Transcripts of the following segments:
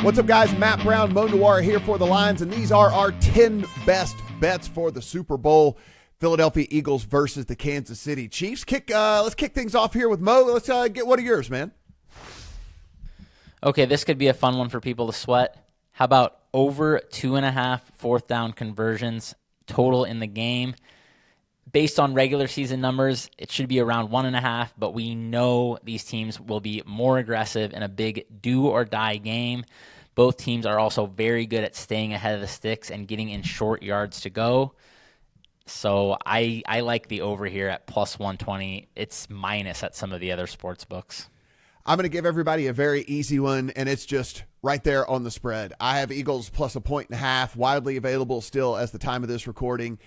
What's up, guys? Matt Brown, Mo Noir here for The Lines, and these are our 10 best bets for the Super Bowl. Philadelphia Eagles versus the Kansas City Chiefs. Let's kick things off here with Mo. Let's get one of yours, man. Okay, this could be a fun one for people to sweat. How about over 2.5 fourth down conversions total in the game? Based on regular season numbers, it should be around 1.5, but we know these teams will be more aggressive in a big do-or-die game. Both teams are also very good at staying ahead of the sticks and getting in short yards to go. So I like the over here at plus 120. It's minus at some of the other sports books. I'm going to give everybody a very easy one, and it's just right there on the spread. I have Eagles plus 1.5, widely available still as the time of this recording.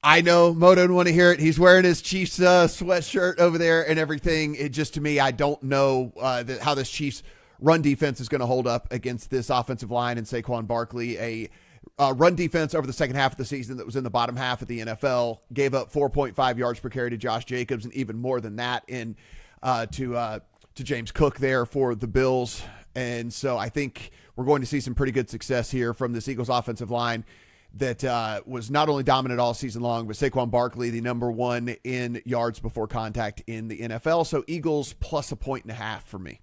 I know Mo doesn't want to hear it. He's wearing his Chiefs sweatshirt over there and everything. It just, to me, I don't know how this Chiefs run defense is going to hold up against this offensive line and Saquon Barkley, a run defense over the second half of the season that was in the bottom half of the NFL, gave up 4.5 yards per carry to Josh Jacobs, and even more than that to James Cook there for the Bills. And so I think we're going to see some pretty good success here from this Eagles offensive line that was not only dominant all season long, but Saquon Barkley, the number one in yards before contact in the NFL. So Eagles plus 1.5 for me.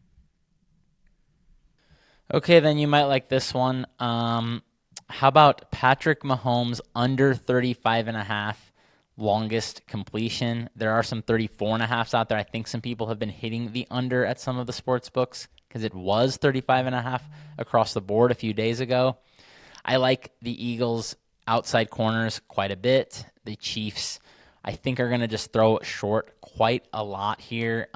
Okay, then you might like this one. How about Patrick Mahomes under 35.5 longest completion? There are some 34.5s out there. I think some people have been hitting the under at some of the sports books because it was 35.5 across the board a few days ago. I like the Eagles outside corners quite a bit. The Chiefs, I think, are going to just throw it short quite a lot here.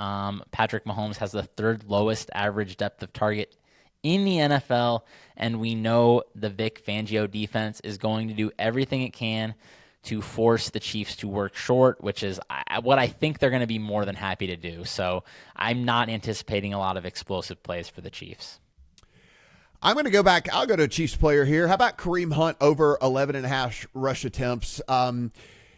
Patrick Mahomes has the third lowest average depth of target in the NFL, and we know the Vic Fangio defense is going to do everything it can to force the Chiefs to work short, which is what I think they're going to be more than happy to do. So I'm not anticipating a lot of explosive plays for the Chiefs. I'm going to go back. I'll go to a Chiefs player here. How about Kareem Hunt over 11.5 rush attempts?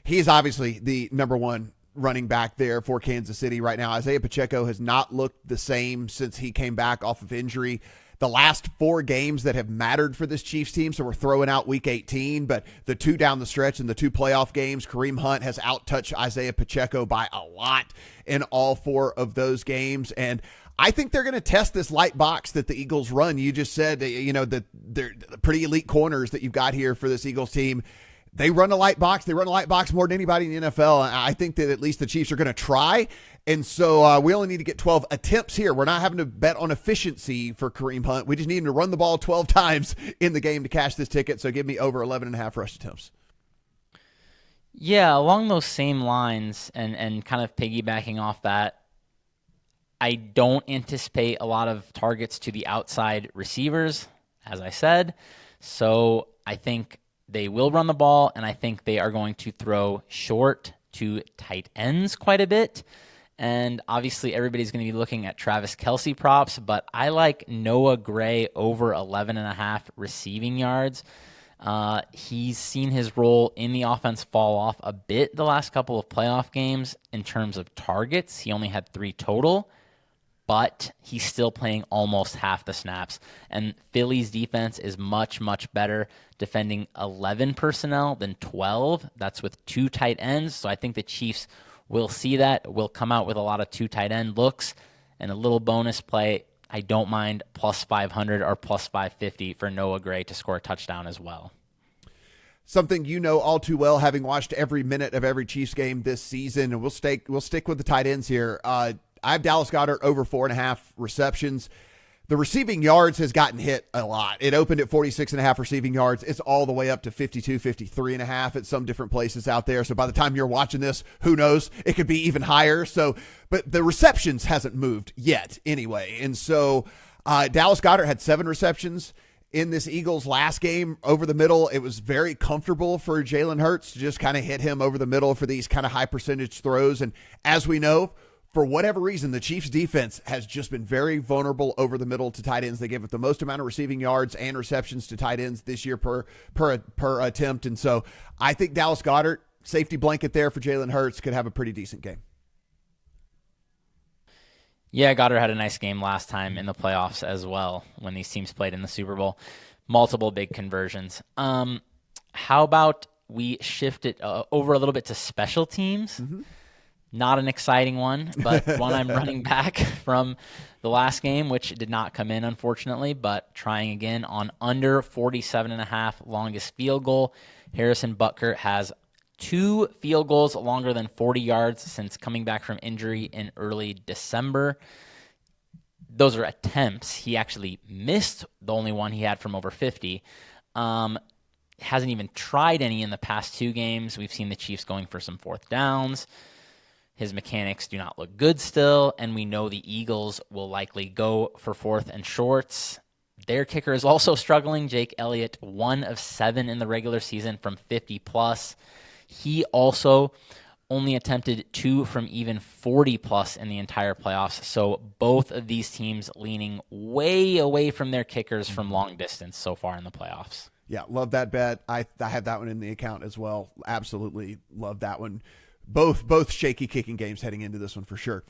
He's obviously the number one running back there for Kansas City right now. Isaiah Pacheco has not looked the same since he came back off of injury. The last 4 games that have mattered for this Chiefs team, so we're throwing out week 18, but the 2 down the stretch and the 2 playoff games, Kareem Hunt has outtouched Isaiah Pacheco by a lot in all 4 of those games. And I think they're going to test this light box that the Eagles run. You just said, that they're pretty elite corners that you've got here for this Eagles team. They run a light box. They run a light box more than anybody in the NFL. I think that at least the Chiefs are going to try. And so we only need to get 12 attempts here. We're not having to bet on efficiency for Kareem Hunt. We just need him to run the ball 12 times in the game to cash this ticket. So give me over 11.5 rush attempts. Yeah, along those same lines and kind of piggybacking off that, I don't anticipate a lot of targets to the outside receivers, as I said. So I think they will run the ball, and I think they are going to throw short to tight ends quite a bit. And obviously everybody's going to be looking at Travis Kelce props, but I like Noah Gray over 11.5 receiving yards. He's seen his role in the offense fall off a bit the last couple of playoff games in terms of targets. He only had 3 total, but he's still playing almost half the snaps. And Philly's defense is much, much better defending 11 personnel than 12. That's with 2 tight ends. So I think the Chiefs will see that. Will come out with a lot of 2 tight end looks and a little bonus play. I don't mind plus 500 or plus 550 for Noah Gray to score a touchdown as well. Something you know all too well, having watched every minute of every Chiefs game this season, and we'll stick with the tight ends here. I have Dallas Goedert over 4.5 receptions. The receiving yards has gotten hit a lot. It opened at 46.5 receiving yards. It's all the way up to 52, 53.5 at some different places out there. So by the time you're watching this, who knows? It could be even higher. So, but the receptions hasn't moved yet anyway. And so Dallas Goedert had 7 receptions in this Eagles last game over the middle. It was very comfortable for Jalen Hurts to just kind of hit him over the middle for these kind of high percentage throws. And as we know, for whatever reason, the Chiefs defense has just been very vulnerable over the middle to tight ends. They give up the most amount of receiving yards and receptions to tight ends this year per attempt. And so I think Dallas Goedert, safety blanket there for Jalen Hurts, could have a pretty decent game. Yeah, Goddard had a nice game last time in the playoffs as well when these teams played in the Super Bowl. Multiple big conversions. How about we shift it over a little bit to special teams? Not an exciting one, but one I'm running back from the last game, which did not come in, unfortunately, but trying again on under 47.5 longest field goal. Harrison Butker has 2 field goals longer than 40 yards since coming back from injury in early December. Those are attempts. He actually missed the only one he had from over 50. Hasn't even tried any in the past 2 games. We've seen the Chiefs going for some fourth downs. His mechanics do not look good still, and we know the Eagles will likely go for fourth and shorts. Their kicker is also struggling. Jake Elliott, 1 of 7 in the regular season from 50+. He also only attempted 2 from even 40+ in the entire playoffs. So both of these teams leaning way away from their kickers from long distance so far in the playoffs. Yeah, love that bet. I have that one in the account as well. Absolutely love that one. Both shaky kicking games heading into this one for sure.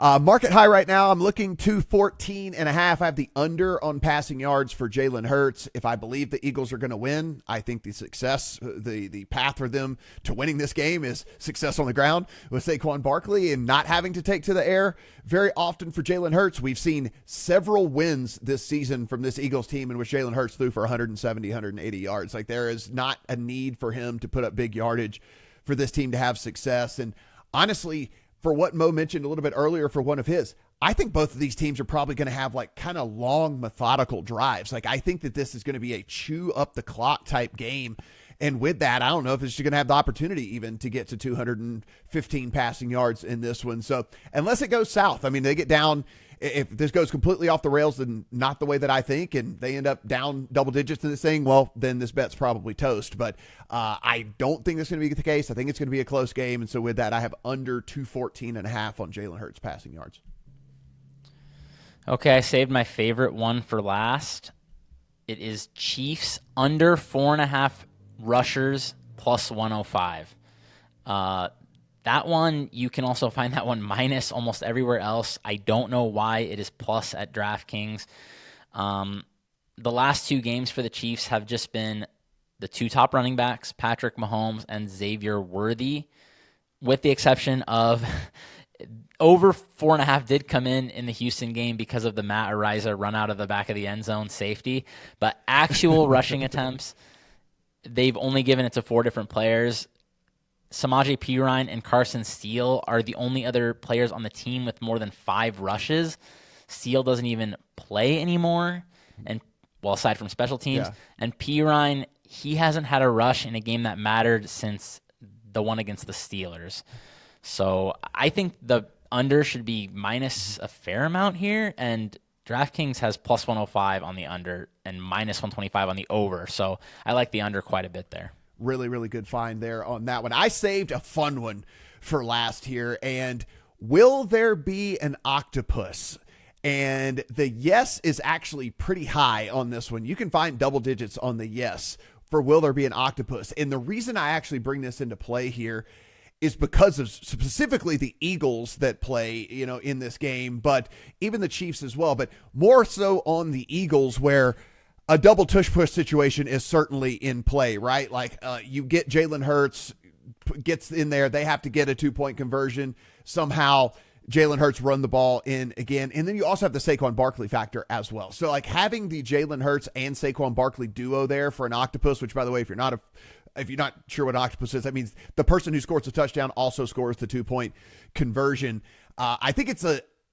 Market high right now, I'm looking 214.5. I have the under on passing yards for Jalen Hurts. If I believe the Eagles are going to win, I think the path for them to winning this game is success on the ground with Saquon Barkley and not having to take to the air very often for Jalen Hurts. We've seen several wins this season from this Eagles team in which Jalen Hurts threw for 170, 180 yards. Like, there is not a need for him to put up big yardage for this team to have success. And honestly, for what Mo mentioned a little bit earlier for one of his, I think both of these teams are probably going to have like kind of long, methodical drives. Like, I think that this is going to be a chew up the clock type game. And with that, I don't know if it's going to have the opportunity even to get to 215 passing yards in this one. So unless it goes south, I mean, they get down, if this goes completely off the rails, then not the way that I think, and they end up down double digits in this thing, well, then this bet's probably toast. But I don't think that's going to be the case. I think it's going to be a close game. And so with that, I have under 214.5 on Jalen Hurts passing yards. Okay, I saved my favorite one for last. It is Chiefs under 4.5 rushers plus 105. That one, you can also find that one minus almost everywhere else. I don't know why it is plus at DraftKings. The last 2 games for the Chiefs have just been the 2 top running backs, Patrick Mahomes and Xavier Worthy, with the exception of over 4.5 did come in the Houston game because of the Matt Araiza run out of the back of the end zone safety. But actual rushing attempts, they've only given it to 4 different players. Samaje Perine and Carson Steele are the only other players on the team with more than 5 rushes. Steele doesn't even play anymore, and well, aside from special teams. Yeah. And Perine, he hasn't had a rush in a game that mattered since the one against the Steelers. So I think the under should be minus a fair amount here, and DraftKings has plus 105 on the under and minus 125 on the over. So I like the under quite a bit there. Really, really good find there on that one. I saved a fun one for last here. And will there be an octopus? And the yes is actually pretty high on this one. You can find double digits on the yes for will there be an octopus. And the reason I actually bring this into play here is because of specifically the Eagles that play, in this game, but even the Chiefs as well, but more so on the Eagles, where a double tush push situation is certainly in play, right? Like you get Jalen Hurts gets in there. They have to get a 2-point conversion. Somehow Jalen Hurts run the ball in again. And then you also have the Saquon Barkley factor as well. So like having the Jalen Hurts and Saquon Barkley duo there for an octopus, which by the way, if you're not sure what an octopus is, that means the person who scores the touchdown also scores the 2-point conversion. I think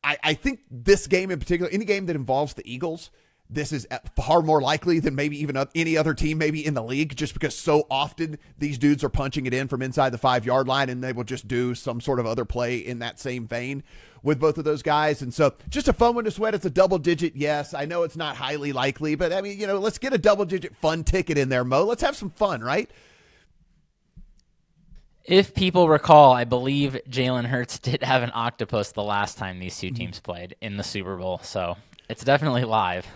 I think this game in particular, any game that involves the Eagles, this is far more likely than maybe even any other team maybe in the league, just because so often these dudes are punching it in from inside the 5-yard line, and they will just do some sort of other play in that same vein with both of those guys. And so just a fun one to sweat. It's a double-digit yes. I know it's not highly likely, but I mean, let's get a double-digit fun ticket in there, Mo. Let's have some fun, right? If people recall, I believe Jalen Hurts did have an octopus the last time these 2 teams played in the Super Bowl, so it's definitely live.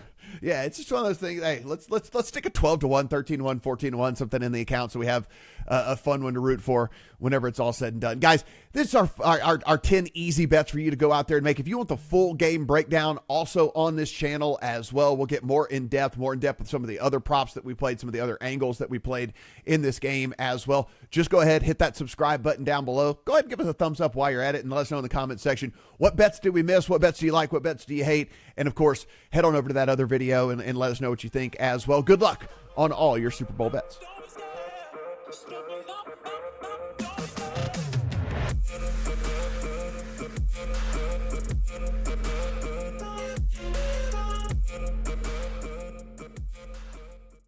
Yeah, it's just one of those things. Hey, let's stick a 12-1, 13-1, 14-1, something in the account, so we have a fun one to root for whenever it's all said and done. Guys, this is our 10 easy bets for you to go out there and make. If you want the full game breakdown, also on this channel as well, we'll get more in depth with some of the other props that we played, some of the other angles that we played in this game as well. Just go ahead, hit that subscribe button down below. Go ahead and give us a thumbs up while you're at it, and let us know in the comment section what bets did we miss, what bets do you like, what bets do you hate, and of course, head on over to that other video and let us know what you think as well. Good luck on all your Super Bowl bets.